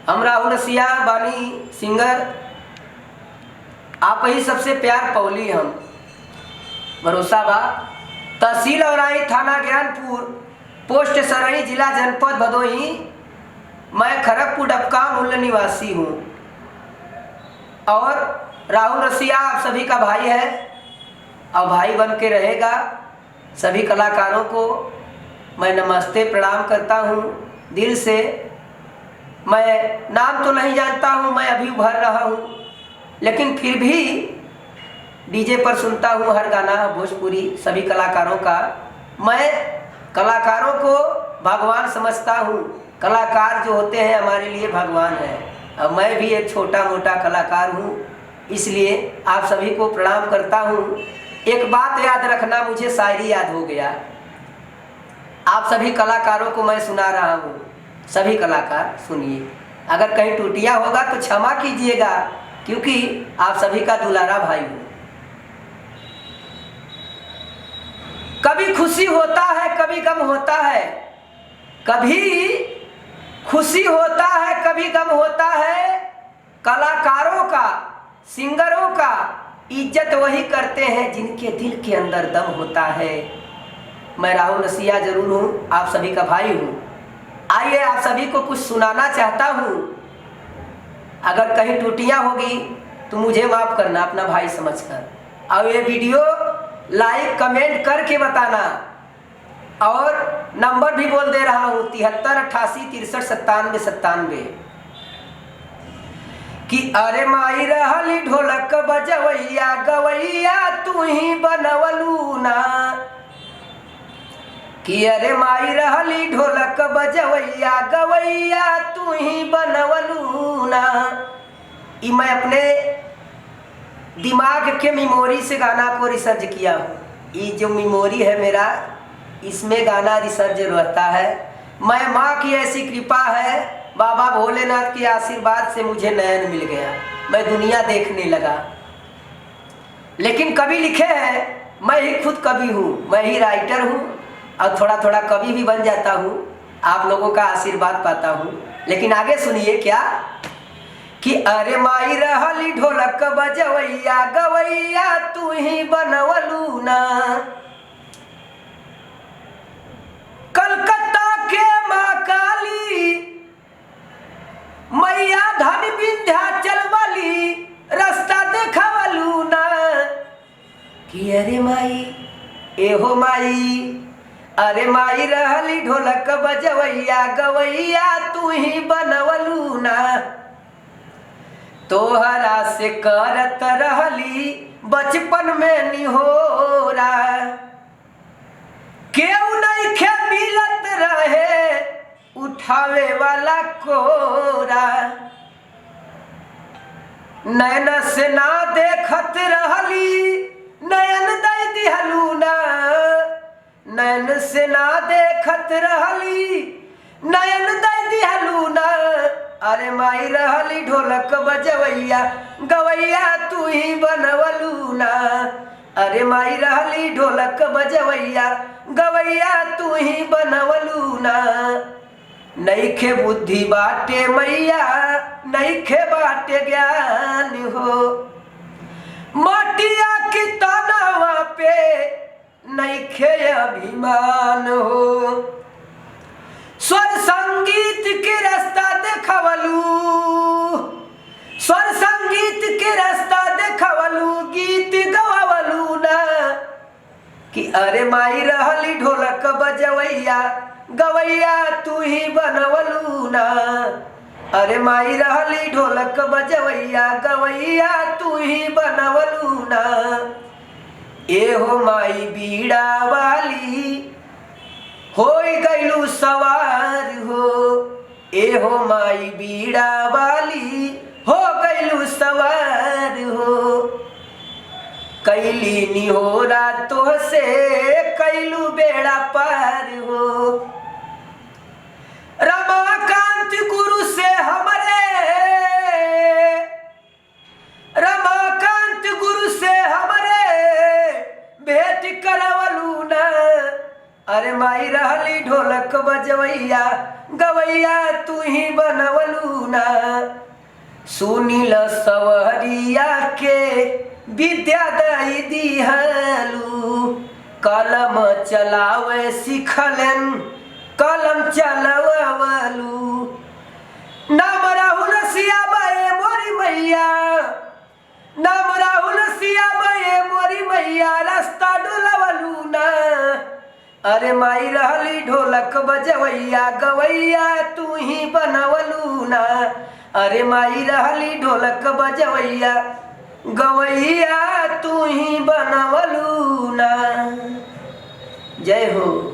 हम राहुल रसिया बानी सिंगर। आप ही सबसे प्यार पौली हम भरोसा बा। तहसील औराई, थाना ज्ञानपुर, पोस्ट सरही, जिला जनपद भदोही। मैं खड़गपुर डबका मूल निवासी हूँ और राहुल रसिया आप सभी का भाई है और भाई बन के रहेगा। सभी कलाकारों को मैं नमस्ते प्रणाम करता हूँ दिल से। मैं नाम तो नहीं जानता हूँ, मैं अभी उभर रहा हूँ, लेकिन फिर भी डीजे पर सुनता हूँ हर गाना भोजपुरी सभी कलाकारों का। मैं कलाकारों को भगवान समझता हूँ। कलाकार जो होते हैं हमारे लिए भगवान है और मैं भी एक छोटा मोटा कलाकार हूँ, इसलिए आप सभी को प्रणाम करता हूँ। एक बात याद रखना, मुझे शायरी याद हो गया। आप सभी कलाकारों को मैं सुना रहा हूँ, सभी कलाकार सुनिए। अगर कहीं टूटिया होगा तो क्षमा कीजिएगा, क्योंकि आप सभी का दुलारा भाई हूँ। कभी खुशी होता है, कभी गम होता है, कभी खुशी होता है, कभी गम होता है। कलाकारों का, सिंगरों का इज्जत वही करते हैं जिनके दिल के अंदर दम होता है। मैं राहुल रसिया जरूर हूँ, आप सभी का भाई हूँ। आइए आप सभी को कुछ सुनाना चाहता हूँ। अगर कहीं टूटियाँ होगी तो मुझे माफ़ करना अपना भाई समझकर, और ये वीडियो लाइक कमेंट करके बताना। और नंबर भी बोल दे रहा हूँ 73 88 63 97 97 कि अरे माई रहली ढोलक बजवैया गवैया तू ही बनवलू ना। कि अरे माई रहली ढोलक बजवैया गवैया तू ही बनवलू ना। ये मैं अपने दिमाग के मेमोरी से गाना को रिसर्च किया हूँ। ये जो मेमोरी है मेरा, इसमें गाना रिसर्च रहता है। मैं माँ की ऐसी कृपा है, बाबा भोलेनाथ के आशीर्वाद से मुझे नयन मिल गया, मैं दुनिया देखने लगा। लेकिन कवि लिखे हैं, मैं ही खुद कवि हूँ, मैं ही राइटर हूँ और थोड़ा थोड़ा कवि भी बन जाता हूँ, आप लोगों का आशीर्वाद पाता हूँ। लेकिन आगे सुनिए क्या कि अरे माई रहली ढोलक बजवैया गवैया तू ही बनवलू ना। कलकत्ता के माँ काली मैया धन विंध्याचल वाली रास्ता देखवलू ना। कि अरे माई एहो माई, अरे माई रहली ढोलक बजवैया गवैया तू ही बनवलू ना। तोहरा से करत रहली बचपन में निहोरा, केहू नइखे मिलत रहे उठावे वाला कोरा। नैन से ना देखत रहली नयन दई दिहलू ना। नैन से ना देखत रहली नयन दई दिहलू ना। अरे माई रहली ढोलक बजवैया गवैया तू ही बनवलू ना। अरे माई रहली ढोलक बजवैया गवैया तू ही बनवलू ना। नइखे बुद्धि बाटे मैया, नइखे बाटे ज्ञान हो। मटिया की तनावा पे नइखे अभिमान हो। स्वर संगीत के रास्ता देखवलू, स्वर संगीत के रास्ता देखवलू, गीत गवावलू ना। कि अरे माई रहली ढोलक बजवैया गवैया तू ही बनवलू ना। अरे माई रहली ढोलक बजवैया गवैया तू ही बनवलू ना। एहो माई बीड़ा वाली होई गईलू सवार हो। एहो माई बीड़ा वाली हो गईलू सवार हो। कैली निहोरा तोहसे कैलू बेड़ा पार हो। रमाकांत गुरु से हमरे, रमाकांत गुरु से हमरे भेंट करवलू ना। अरे माई रहली ढोलक बजवैया गवैया तू ही बनवलू ना। सुनील सवरिया के विद्या दई दिहलू। कलम चलावे सिखलन कलम चलवलू। नाम राहुल सिया बाए मोरी मैया, नाम राहुल सिया बाए मोरी मैया, रास्ता डोलवलू ना। अरे माई रहली ढोलक बजवैया, गवैया तू ही बनवलू ना। अरे माई रहली ढोलक बजवैया, गवैया तू ही बनवलू ना। जय हो।